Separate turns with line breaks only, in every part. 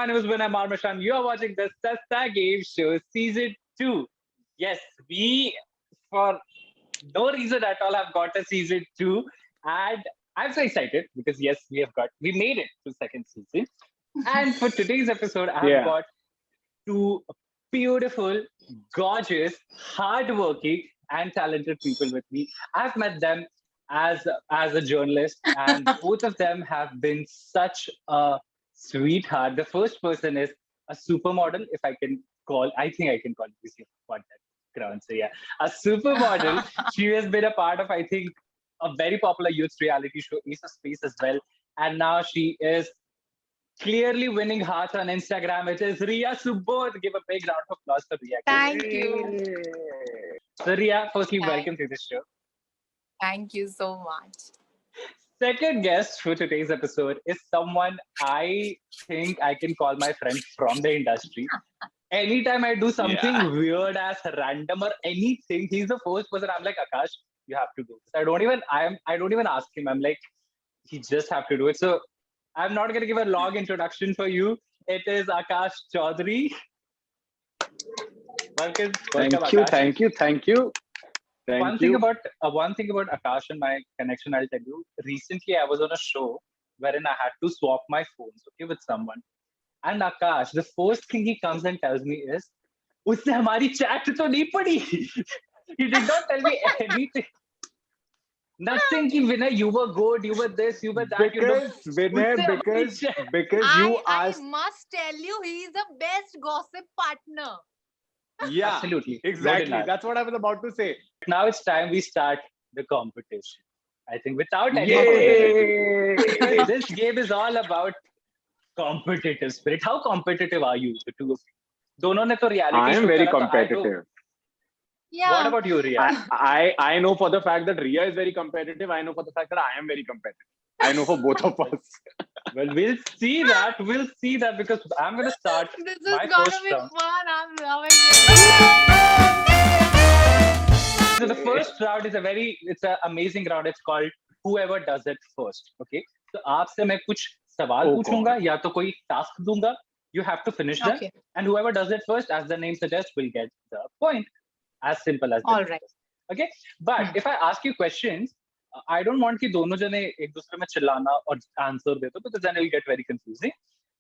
My name is Vinay Marmashan. You are watching the Sasta Game Show Season 2. Yes, we, for no reason at all, have got a Season 2. And I'm so excited because, yes, we made it to second season. And for today's episode, I have
Yeah.
got two beautiful, gorgeous, hardworking, and talented people with me. I've met them as a journalist, and both of them have been such a sweetheart. The first person is a supermodel, if I can call. I think I can call this what that ground. So yeah, a supermodel. She has been a part of, I think, a very popular youth reality show, Ace of Space as well, and now she is clearly winning hearts on Instagram. It is Ria Subodh. Give a big round of applause for Ria.
Thank you.
So Ria, firstly,
Thank,
welcome to the show.
thank you so much.
Second guest for today's episode is someone I think I can call my friend from the industry. Anytime I do something
Yeah.
weird as random or anything, he's the first person I'm like, Akash, you have to do this. I don't even ask him. I'm like, he just have to do it. So I'm not gonna give a long introduction for you. It is Akash Chaudhary. Welcome,
Thank
welcome,
you,
Akash.
thank you, thank you, thank
One
you.
thing about Akash and my connection, I'll tell you. Recently, I was on a show wherein I had to swap my phones, okay, with someone. And Akash, the first thing he comes and tells me is, "उससे हमारी chat तो नहीं पड़ी." He did not tell me anything. Nothing. Ki Vinay, you were good. You were this. You were that. You know.
Because Vinay,
उससे हमारी chat-
because you
I
asked.
must tell you, he is the best gossip partner.
Yeah,
Absolutely. No
exactly.
denial.
That's what I was about to say.
Now it's time we start the competition. I think without any
Yay!
further, this game is all about competitive spirit. How competitive are you, the two of you? दोनों ने तो reality
I am
show
very
करा, तो I know.
competitive.
Yeah.
What about you, Ria?
I know for the fact that Ria is very competitive. I know for the fact that I am very competitive. I know for both of us.
Well, we'll see that. We'll see that because I'm going to start
This is
my
gonna
first
be
round.
fun. I'm loving it.
So the first round is it's an amazing round. It's called whoever does it first. Okay. So आपसे मैं कुछ सवाल
Oh,
पूछूंगा
God.
या तो कोई task दूंगा. You have to finish them.
Okay.
And whoever does it first, as the name suggests, will get the point. As simple as that.
All right.
Okay. But if I ask you questions, I don't want कि दोनों जने एक दूसरे में चिल्लाना और answer दे दो because then it will get very confusing.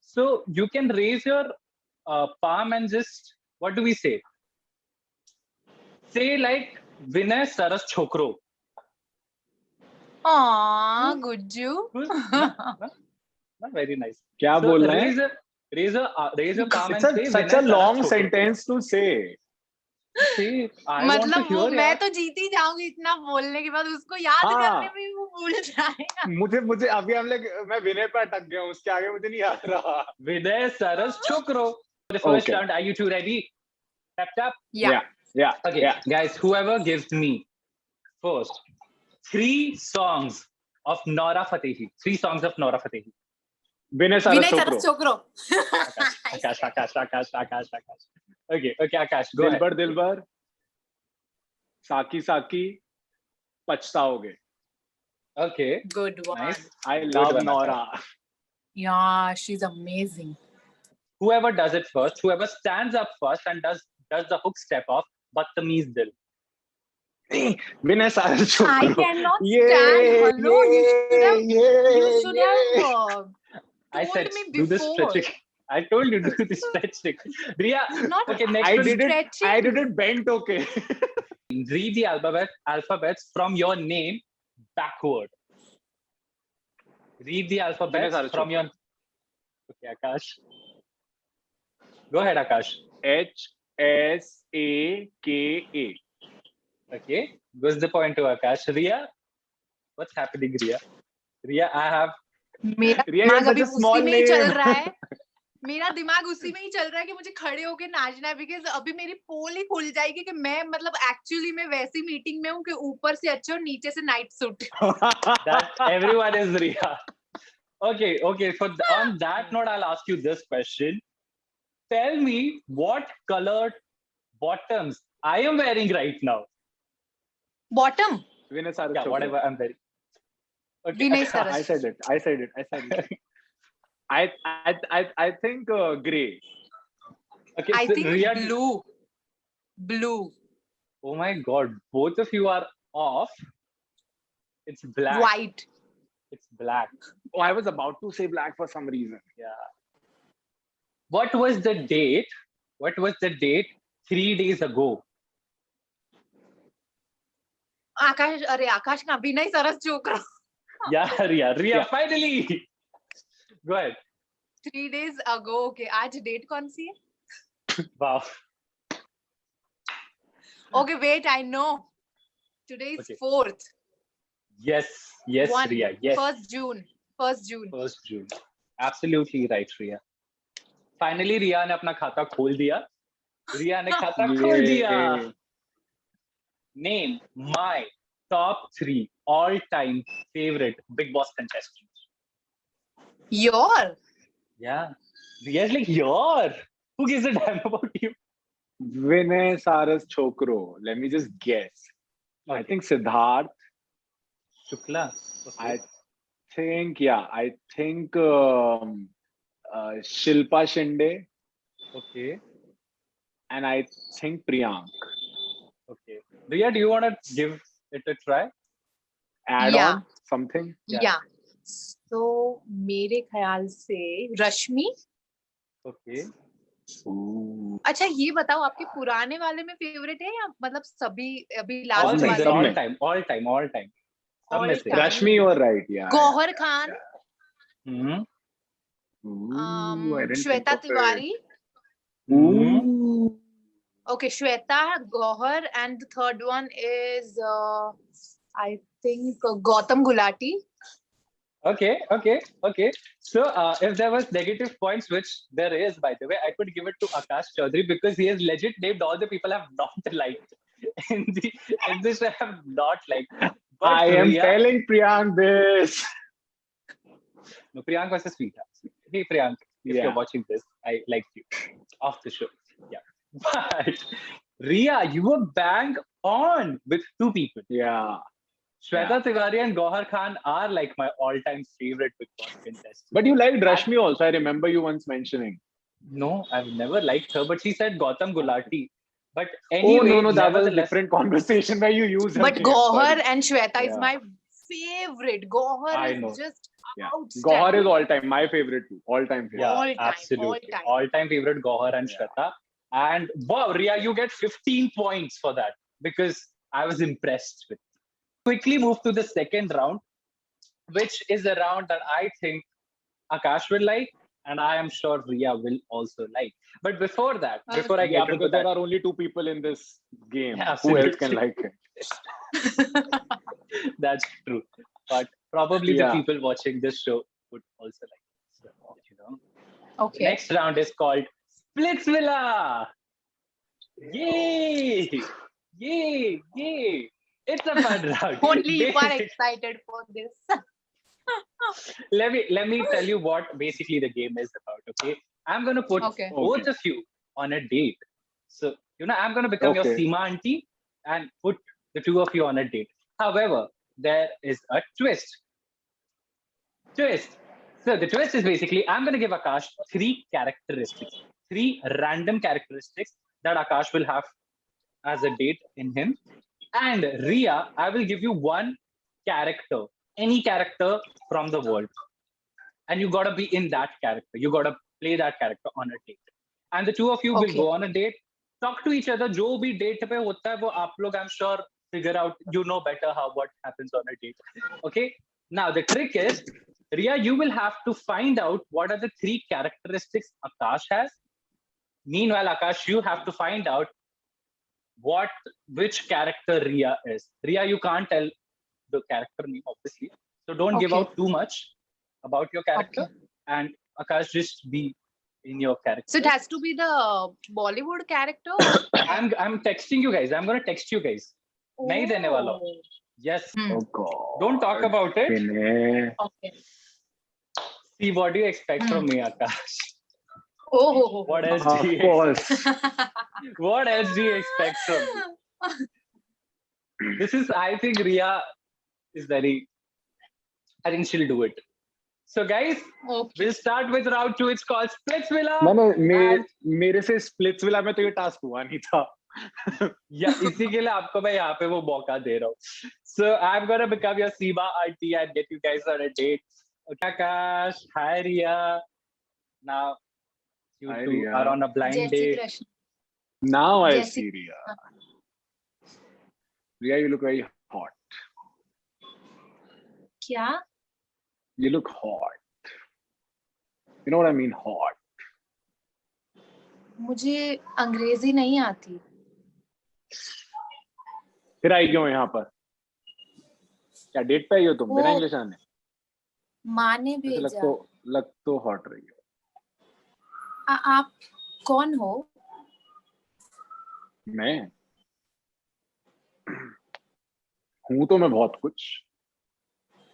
So you can raise your palm and just, what do we say? Say like Vinay Saras Chokro.
Aw, Gujju.
Good? Not very nice.
क्या
So
बोल रहे हैं?
raise your palm
It's
and say
such
Vinay
a long
Saras Chokro.
sentence to say.
See, I want to
मतलब वो
hear
मैं
यार.
तो जीत ही जाऊंगी इतना बोलने के बाद उसको याद
हाँ.
करने में भी वो भूल जाएगा.
मुझे अभी हम लोग मैं विनय पे अटक गया हूँ. उसके आगे मुझे नहीं याद रहा.
Vinay Saras Chokro. The first
Okay.
round. Are you two ready? Tap.
Yeah.
Yeah.
Okay,
Yeah.
guys, whoever gives me first 3 songs of Nora Fatehi. 3 songs of Nora Fatehi.
विनय सारस
विनय
चोपड़ो.
सरस चोकरो.
Akash. Okay, Akash, go ahead.
दिलबर साकी पछताओगे.
Okay,
Good one.
nice.
I
Good
love
one,
Nora.
Yeah, she's amazing.
Whoever does it first, whoever stands up first and does the hook step off, Badtameez Dil.
विनय सारस चोपड़ो.
I cannot stand. Hello, you should have
I
told
said,
me
do this
before.
stretching. I told you to do this stretching. Ria,
Not
okay, next
I
one.
stretching.
I did it bent, okay.
Read the alphabets from your name backward. Read the alphabets from your. Okay, Akash. Go ahead, Akash.
HSAKA.
Okay, what's the point to Akash? Ria, what's happening, Ria? Ria, I have.
मेरा
Ria
दिमाग
is
अभी
such a small
उसी में ही चल
name.
रहा है. मेरा दिमाग उसी में ही चल रहा है कि मुझे खड़े होके नाचना है बिकॉज अभी मेरी पोल ही खुल जाएगी कि मैं मतलब एक्चुअली मैं वैसी मीटिंग में हूँ कि ऊपर से अच्छे और नीचे से night suit.
That everyone is Ria. Okay. On that note, I'll ask you this question. Tell me what colored bottoms I am wearing right now.
Bottom.
Vinay सारस
Yeah,
चोपड़ो.
whatever I'm wearing. Okay.
Vinay Saras.
I said it. I think gray.
Okay,
I
so
think
Ria,
blue. Blue.
oh my God, both of you are off. It's black.
White.
It's black.
Oh, I was about to say black for some reason.
Yeah. What was the date? What was the date 3 days ago?
आकाश अरे आकाश का अभिनय सरस छोकरा.
Yeah, Ria. Ria,
Yeah.
finally. Go ahead.
3 days ago. Okay, आज date कौन सी है?
Wow.
Okay, wait, I know. Today is
Okay.
4th.
Yes, yes,
One.
Ria. Yes.
1st June. 1st June.
1st June. Absolutely right, Ria. Finally, Ria ने अपना खाता खोल दिया. Ria ने खाता खोल दिया.
Yay.
Name my top 3 all-time favorite Big Boss contestants.
Your.
Yeah. Ria's like, your. Who gives a damn about you?
Vinay Saras Chokro. Let me just guess. I think Siddharth.
Shukla. Okay.
I think Shilpa Shinde,
Okay.
and I think Priyank.
Okay. Ria, do you want to give it a try?
Add
Yeah.
on something.
Yeah.
Yeah. So मेरे ख्याल से रश्मि.
Okay.
Ooh.
अच्छा ये बताओ आपके पुराने वाले में फेवरेट है या मतलब सभी अभी
All
लास्ट
में,
season,
सब
वाले?
all
में.
time. सब
All
में से.
time.
Rashmi, you're right. Yeah.
Gauhar Khan.
Hmm.
Ooh, I didn't
Shweta
think of it.
Tiwari.
Ooh.
Okay, Shweta, Gauhar, and the third one is I think Gautam Gulati.
Okay. So, if there was negative points, which there is, by the way, I could give it to Akash Chaudhary because he has legit named all the people I have not liked in this I have not liked. But
I am
Ria,
telling Priyank this.
no, Priyank was a sweetheart. Hey, Priyank, if
Yeah.
you're watching this, I liked you off the show. Yeah. But Ria, you were bang on with 2 people.
Yeah.
Shweta
Yeah.
Tiwari and Gauhar Khan are like my all-time favorite Big Boss contestants.
But you liked Rashmi also. I remember you once mentioning.
No, I've never liked her, but she said Gautam Gulati. But
Oh,
anyway,
no, that was a
nevertheless,
different conversation where you used her
But
name.
Gauhar
Sorry.
and Shweta is
Yeah.
my favorite. Gauhar
I
is
know.
just
Yeah.
outstanding.
Gauhar is all time. My favorite too. All time favorite.
yeah,
all time,
absolutely.
all time.
All-time favorite Gauhar and
Yeah.
Shweta. And wow, Ria, you get 15 points for that because I was impressed with. Quickly move to the second round, which is a round that I think Akash will like, and I am sure Ria will also like. But before that, before I
Yeah,
get into
because
that,
there are only 2 people in this game.
Yeah,
Who else can
absolutely.
like it?
that's true. But probably the
Yeah.
people watching this show would also like it. So, you know.
Okay.
Next round is called Splitsvilla. Yay! Yay! It's a fun round.
Only you are excited for this.
let me tell you what basically the game is about. Okay, I'm gonna put
Okay.
both
Okay.
of you on a date. So I'm gonna become your
Okay.
Seema auntie and put the 2 of you on a date. However, there is a twist. So the twist is basically I'm gonna give Akash 3 characteristics, 3 random characteristics that Akash will have as a date in him. And Ria, I will give you 1 character, any character from the world. And you gotta be in that character. You gotta play that character on a date. And the 2 of you will
Okay.
go on a date, talk to each other. जो भी date पे होता है वो आप लोग, I'm sure, figure out, you know better what happens on a date. Okay? Now the trick is, Ria, you will have to find out what are the 3 characteristics Akash has. Meanwhile, Akash, you have to find out which character Ria is. Ria, you can't tell the character name, obviously. So don't give
Okay.
out too much about your character.
Okay.
And Akash, just be in your character.
So it has to be the Bollywood character.
I'm texting you guys. I'm gonna text you guys. नहीं देने वाला हूँ.
Oh.
Yes.
Oh God.
Don't talk about it.
Vinay.
Okay.
See, what do you expect from me, Akash?
Oh.
What else
Of
do you
course.
What else do you expect from me? This is, I think Ria is I think she'll do it. So guys,
Okay.
we'll start with round 2. It's called Splitsvilla.
मेरे से Splitsvilla में तो ये task हुआ नहीं था.
या इसी के लिए आपको मैं यहाँ पे वो मौका दे रहा हूँ. So I'm gonna become your Seema auntie and get you guys on a date. Okay, Akash, hi Ria. Now you
Hi,
two
Ria.
are on a blind
Jai Shri
date.
Krishna.
Now I
Jesse-
see Ria. Ria, you look very hot.
क्या?
You look hot. You know what I mean, hot.
मुझे अंग्रेजी नहीं आती.
फिर आई क्यों यहाँ पर? क्या डेट पे आई हो तुम? बिना
वो-
इंग्लिश आने?
माँ ने
ऐसे
भेजा.
लग तो हॉट रही हो.
आप कौन हो?
मैं हूँ तो मैं बहुत कुछ.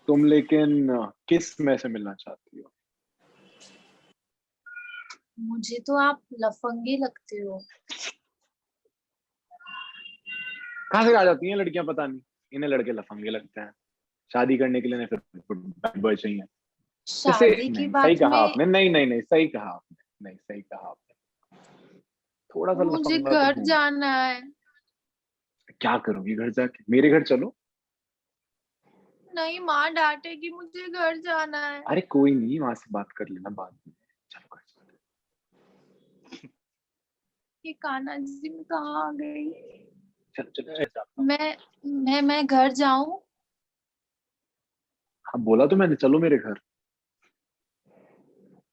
तुम लेकिन किस में से मिलना चाहती हो?
मुझे तो आप लफंगे लगते हो.
कहाँ से आ जाती हैं लड़कियां पता नहीं. इन्हें लड़के लफंगे लगते हैं. शादी करने के लिए इन्हें फिर बैड बॉय चाहिए.
शादी की
नहीं,
बात
सही कहा
में
आपने. नहीं सही कहा आपने. नहीं सही कहा आपने. थोड़ा सा
मुझे
लफंगा तो
घर
हूँ.
जाना है.
क्या करोगी घर जाके? मेरे घर चलो.
नहीं, माँ डांटेगी. मुझे घर जाना है.
अरे कोई नहीं, वहां से बात कर लेना बाद में. चलो घर चलो.
ये कान्हा जी में कहाँ आ गई?
चलो.
मैं घर जाऊं?
हाँ बोला तो मैंने, चलो मेरे घर.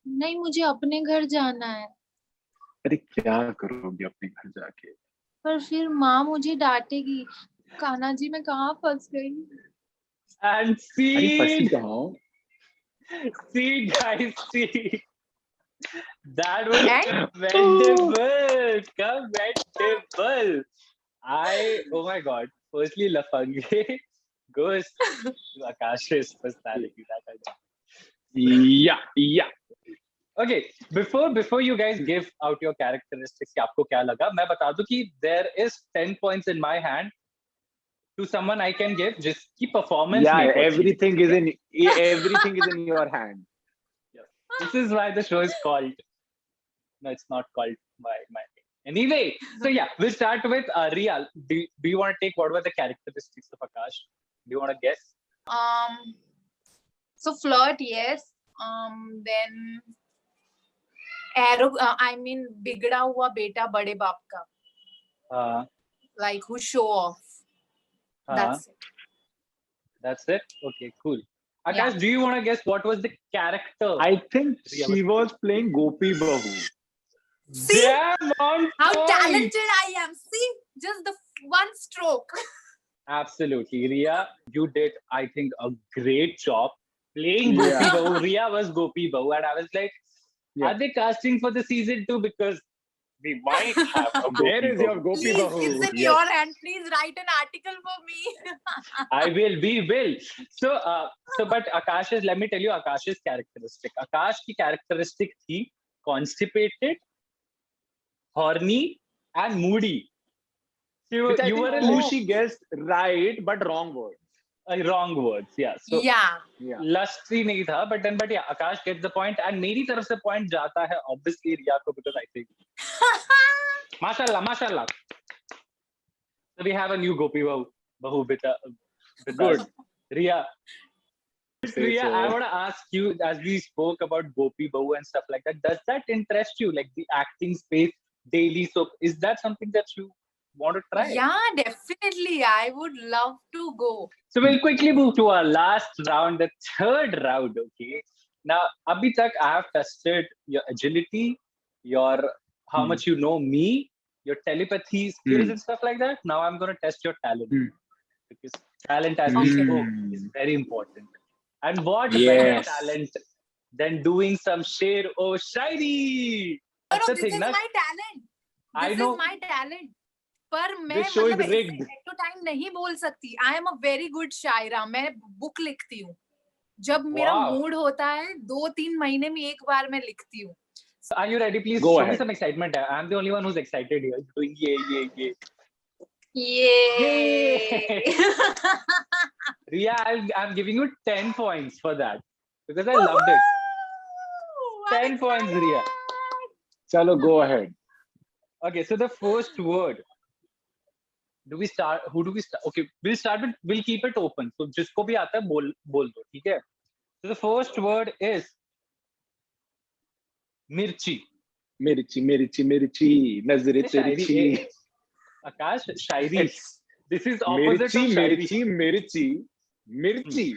नहीं, मुझे अपने घर जाना है.
अरे क्या करोगी अपने घर जाके?
पर फिर माँ मुझे डांटेगी. कान्हा जी में कहाँ फंस गई?
And
अरे फंसी
see,
कहाँ हो?
see guys, see. That was
And-
commendable. Commendable. Oh my God. Firstly, Lafange goes to Akash's personality. That I know.
Yeah.
Okay, before you guys give out your characteristics, कि आपको क्या लगा, मैं बता दूं कि there is 10 points in my hand to someone I can give जिसकी performance
Yeah,
नहीं पहुंची.
everything is in your hand.
This is why the show is called. No, it's not called my name. Anyway, so yeah, we'll start with Ria. Do you want to take what were the characteristics of Akash? Do you want to guess?
So flirt, yes. Then I mean बिगड़ा हुआ बेटा बड़े बाप का. Like who show off. That's it.
That's it. Okay, cool. Akash,
Yeah.
do you want to guess what was the character?
I think
Ria
she was playing Gopi Bahu.
See
Damn on
how
point.
talented I am. See, just the one stroke.
Absolutely, Ria, you did, I think, a great job playing Gopi
Yeah.
Bahu. Ria was Gopi Bahu, and I was like,
Yeah.
are they casting for the season 2? Because we might have a Gopi
Where is your
Bahu.
Gopi
Please,
Bahu?
it's in
Yes.
your hand. Please write an article for me.
We will. So, but Akash's, let me tell you, Akash's characteristic. Akash की characteristic थी constipated, horny, and moody. So
Which I
you
think
were a
too,
little
she guessed right, but wrong word.
wrong words. Yeah. So
Yeah.
Yeah.
lusty नहीं था, but yeah, Akash gets the point, and मेरी तरफ से point जाता है obviously Ria को, because I think mashallah. So we have a new Gopi Bahu with
Good.
us. Ria.
Say
Ria,
so.
I want to ask you, as we spoke about Gopi Bahu and stuff like that, does that interest you, like the acting space, daily soap? Is that something that you want to try?
Yeah, definitely. I would love to go.
So we'll quickly move to our last round, the third round. Okay. Now, abhi tak I have tested your agility, your how much you know me, your telepathy skills and stuff like that. Now I'm going to test your talent, because talent, as we spoke, is very important. And what better
Yes.
talent than doing some share or shairi? That's the
this
thing,
is
na?
my talent.
I
This
know.
is my talent. पर मैं
This show is
मतलब
rigged.
At two time नहीं बोल सकती. I am a very good shayara. मैं book लिखती हूँ. जब मेरा
Wow.
मूड होता है 2-3 महीने में एक बार मैं लिखती हूँ.
Are you ready? Please
Go
show me
ahead.
some excitement. I'm the only one who's excited here. Doing yeah.
Yay!
Ria, I'm giving you 10 points for that. because I loved it.
Woohoo! I'm
10 points, Riya.
excited.
चलो go ahead.
Okay, so the first word. Do we start? Who do we start? Okay, we'll keep it open. So जिसको भी आता है बोल दो, ठीक है? So the first word is मिर्ची.
मिर्ची मिर्ची मिर्ची नजरे
शायरी
तिरछी.
आकाश शायरी.
It's
This is opposite
मिर्ची
of शायरी.
मिर्ची मिर्ची मिर्ची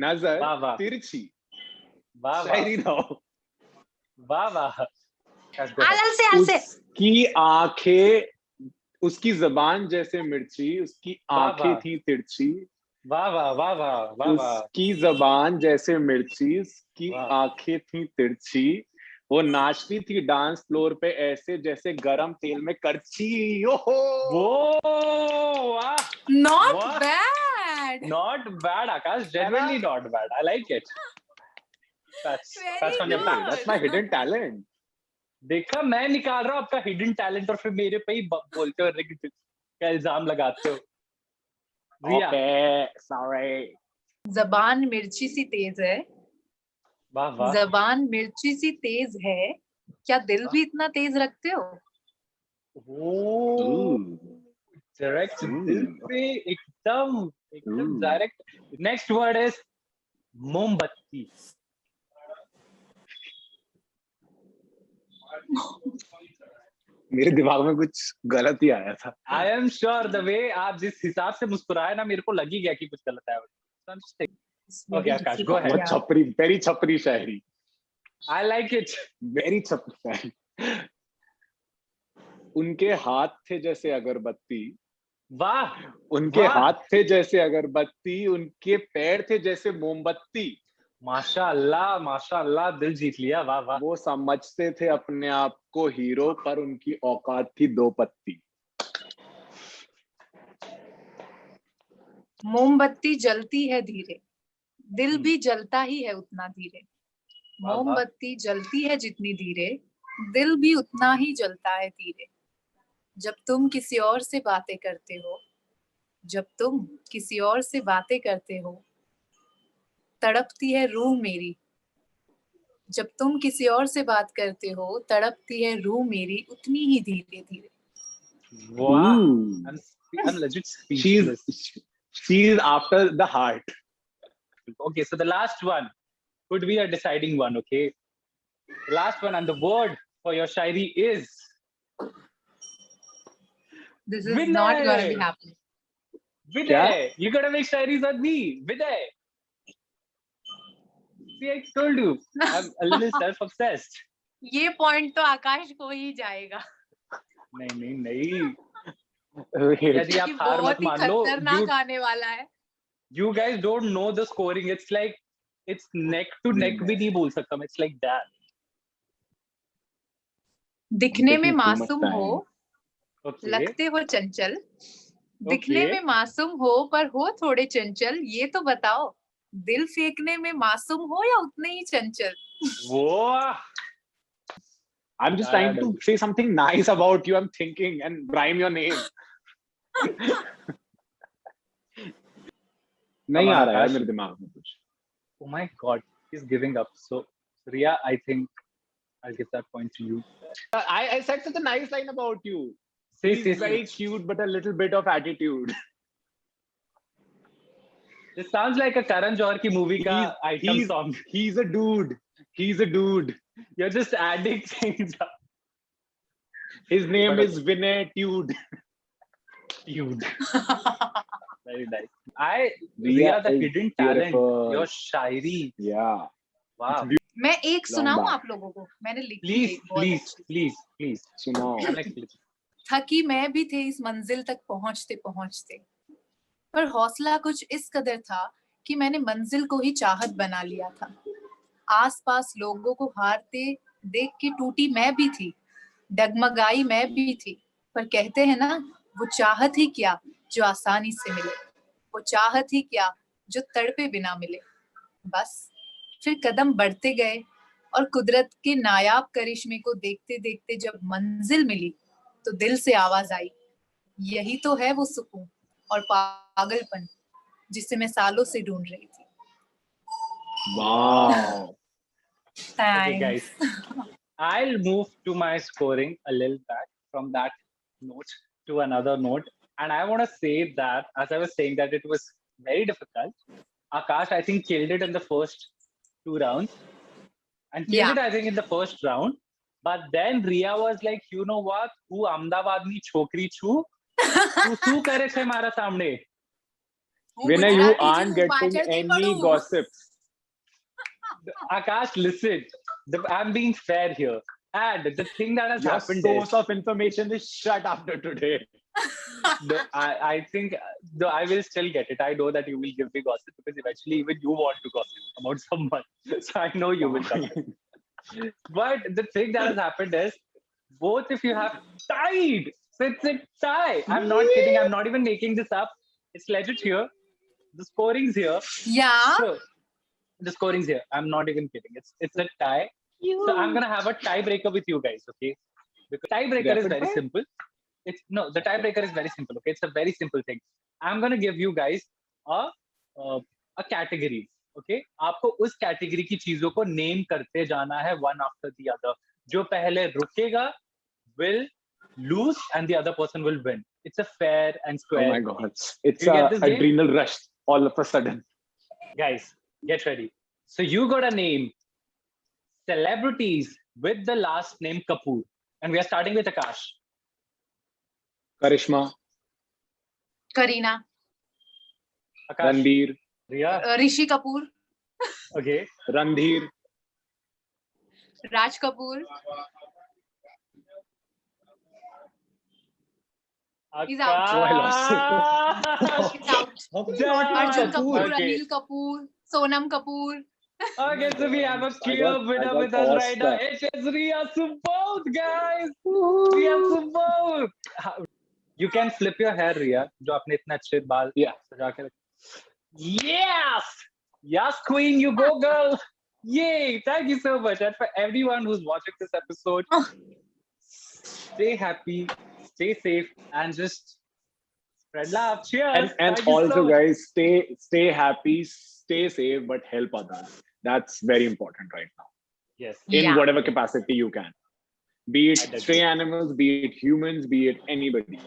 नजर
वाह वाह
तिरछी.
वाह वाह
शायरी ना हो.
वाह वाह. Let's go ahead.
आलल से ऐसे.
उसकी आंखें उसकी जबान जैसे मिर्ची उसकी
वाह,
आंखें
वाह.
थी तिरछी.
वाह वाह वाह वाह वाह वाह.
उसकी जबान जैसे मिर्ची उसकी
वाह.
आंखें थी तिरछी. वो नाचती थी डांस फ्लोर पे ऐसे जैसे गरम तेल में करछी. ओहो
Whoa! Wow.
Not
What?
bad.
Not bad, Akash. Genuinely not bad. I like it. That's
Very
on your
good.
back.
that's my hidden talent.
देखा, मैं निकाल रहा हूँ आपका हिडन टैलेंट और फिर मेरे पे ही बोलते हो क्या इल्जाम लगाते हो. रिया.
Okay, sorry.
जबान मिर्ची सी तेज है.
वाह वाह.
जबान मिर्ची सी तेज है. क्या दिल भी इतना तेज रखते हो?
Ooh. Direct
Ooh.
दिल पे एकदम
Ooh.
Direct. Next word is मोमबत्ती.
मेरे दिमाग में कुछ गलत ही आया था.
I am sure the way आप जिस हिसाब से मुस्कुराए ना, मेरे को लग ही गया कि कुछ गलत है. Okay, Akash, go ahead.
बहुत छपरी, very छपरी शायरी.
I like it.
Very छपरी शायरी. उनके हाथ थे जैसे अगरबत्ती.
वाह.
उनके
वाह.
हाथ थे जैसे अगरबत्ती. उनके पैर थे जैसे मोमबत्ती.
माशाअल्लाह दिल जीत लिया. वाह वाह.
वो समझते थे अपने आप को हीरो पर उनकी औकात थी दो पत्ती.
मोमबत्ती जलती है धीरे, दिल भी जलता ही है उतना धीरे.
वाह, वाह.
मोमबत्ती जलती है जितनी धीरे, दिल भी उतना ही जलता है धीरे. जब तुम किसी और से बातें करते हो, जब तुम किसी और से बातें करते हो, तड़पती है रूह मेरी. जब तुम किसी और से बात करते हो, तड़पती है रूह मेरी उतनी ही धीरे धीरे.
वाह.
Ooh.
I'm legit speechless.
She's after the heart.
Okay, so the last one could be a deciding one. Okay, the last one and the word for your shairi is
This is
Vinay.
not gonna be happening.
Vinay. You gotta make shairis on me, Vinay. See, I told you, I'm a little self-obsessed.
ये point तो आकाश को ही जाएगा.
नहीं.
Wait.
यदि आप
ये
हार मत
बहुत ही
मान लो,
खतरनाक आने वाला है.
you guys don't know the scoring. It's like it's neck to neck भी नहीं बोल सकता मैं. It's like that.
दिखने में
taking too much
मासूम हो,
Okay.
लगते हो चंचल. दिखने
Okay.
में मासूम हो पर हो थोड़े चंचल. ये तो बताओ, दिल फेंकने में मासूम हो या उतने ही चंचल?
Wow.
I'm just trying to say something nice about you. I'm thinking and rhyme your name. नहीं आ रहा है मेरे दिमाग में कुछ.
Oh my God, he's giving up. So, Riya, I think I'll give that point to you.
I said such a nice line about you.
Say.
Very cute, but a little bit of attitude.
This sounds like a Karan Johar ki movie ka item song.
He's a dude. He's a dude.
You're just adding things up.
His name is Vinay Tude.
Dude. Very nice. Riya, the hidden talent, your shairi.
Yeah.
Wow.
मैं एक सुनाऊं
बात.
आप लोगों को? मैंने लिखी है एक बहुत अच्छी.
Please.
सुनाओ.
थकी मैं भी थे इस मंजिल तक पहुंचते पहुंचते, पर हौसला कुछ इस कदर था कि मैंने मंजिल को ही चाहत बना लिया था. आसपास लोगों को हारते देख के टूटी मैं भी थी, डगमगाई मैं भी थी, पर कहते हैं ना, वो चाहत ही क्या जो आसानी से मिले, वो चाहत ही क्या जो तड़पे बिना मिले. बस फिर कदम बढ़ते गए और कुदरत के नायाब करिश्मे को देखते देखते जब मंजिल मिली तो दिल से आवाज आई, यही तो है वो सुकून और पागलपन जिसे मैं सालों से ढूंढ रही थी.
Wow.
Okay,
Thanks.
guys. I'll move to my scoring a little back from that note to another note. And I want to say that, as I was saying, that it was very difficult. Akash, I think, killed it in the first 2 rounds and killed
Yeah.
it, I think, in the first round. But then Ria was like, you know what? Who Ahmedabadni chokri chu? Tu su kare che mara samne.
હું
Vinay, you
Gujarati
aren't
છું,
getting
પાછળથી
any
પડું.
gossips.
Akash, listen. I'm being fair here. And the thing that has
Your
happened
source
is,
of information is shut after today.
I think I will still get it. I know that you will give me gossip because eventually even you want to gossip about someone. So I know you will come. But the thing that has happened is both of you have tied. So it's a tie. I'm not kidding. I'm not even making this up. It's legit here. The scoring's here.
Yeah.
So the scoring's here. I'm not even kidding. It's a tie. So I'm gonna have a tiebreaker with you guys, okay? Because tiebreaker is
Rapid
very
fire?
simple. The tiebreaker is very simple. Okay, it's a very simple thing. I'm gonna give you guys a a category. Okay, आपको उस category की चीजों को name करते जाना है one after the other. जो पहले रुकेगा will lose and the other person will win. It's a fair and
Oh
square.
my
game.
God. It's
You get
a
this game?
adrenal rush all of a sudden.
Guys, get ready. So you got to name celebrities with the last name Kapoor, and we are starting with Akash.
Karishma,
Kareena,
Akash,
Ranbir,
Ria.
Rishi Kapoor,
Okay.
Randhir,
Raj Kapoor. He's out.
Oh, I lost it.
Akash!
He's out.
Damn.
Arjun Kapoor,
Okay.
Anil Kapoor, Sonam Kapoor.
Okay, so we have a clear
I
winner
got
with us right now.
Oscar.
It is Ria Subodh, guys. Ria Subodh. You can flip your hair, Ria. जो आपने इतना अच्छे बाल
Yeah.
सजा के रखे. Yes, yes, Queen, you go, girl. Yay! Thank you so much, and for everyone who's watching this episode, stay happy, stay safe, and just spread love. Cheers!
And
Thank you
also,
so much.
guys, stay happy, stay safe, but help others. That's very important right now.
Yes.
In
Yeah.
whatever capacity you can. Be
I
it
did.
stray animals, be it humans, be it anybody.